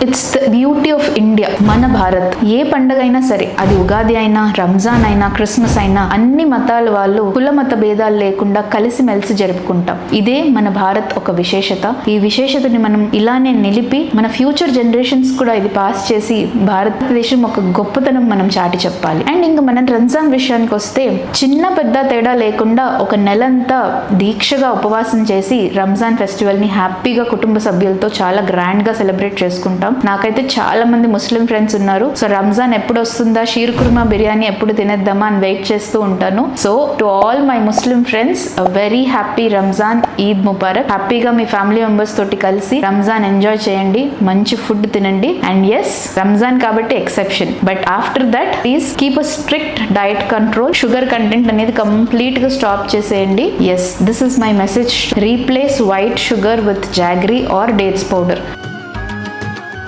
It's the beauty of India. మన భారత్ ఏ పండుగ అయినా సరే, అది ఉగాది అయినా, రంజాన్ అయినా, క్రిస్మస్ అయినా, అన్ని మతాల వాళ్ళు కుల మత భేదాలు లేకుండా కలిసిమెలిసి జరుపుకుంటాం. ఇదే మన భారత్ ఒక విశేషత. ఈ విశేషతని మనం ఇలానే నిలిపి మన ఫ్యూచర్ జనరేషన్స్ కూడా ఇది పాస్ చేసి భారతదేశం ఒక గొప్పతనం మనం చాటి చెప్పాలి. అండ్ ఇంకా మనం రంజాన్ విషయానికి వస్తే, చిన్న పెద్ద తేడా లేకుండా ఒక నెలంతా దీక్షగా ఉపవాసం చేసి రంజాన్ ఫెస్టివల్ ని హ్యాపీగా కుటుంబ సభ్యులతో చాలా గ్రాండ్ గా సెలబ్రేట్ చేసుకుంటాం. నాకైతే చాలా మంది ముస్లిం ఫ్రెండ్స్ ఉన్నారు. సో రంజాన్ ఎప్పుడు వస్తుందా, షీర్ కుర్మా బిర్యానీ ఎప్పుడు తినేద్దామా అని వెయిట్ చేస్తూ ఉంటాను. So to all my Muslim friends, very happy Ramzan, Eid Mubarak. హ్యాపీగా మీ ఫ్యామిలీ మెంబర్స్ తోటి కలిసి రంజాన్ ఎంజాయ్ చేయండి, మంచి ఫుడ్ తినండి. అండ్ ఎస్, రంజాన్ కాబట్టి exception, but after that please keep a strict diet control. Sugar content అనేది కంప్లీట్ గా స్టాప్ చేసేయండి. Yes, this is my message. Replace white sugar with jaggery or dates powder.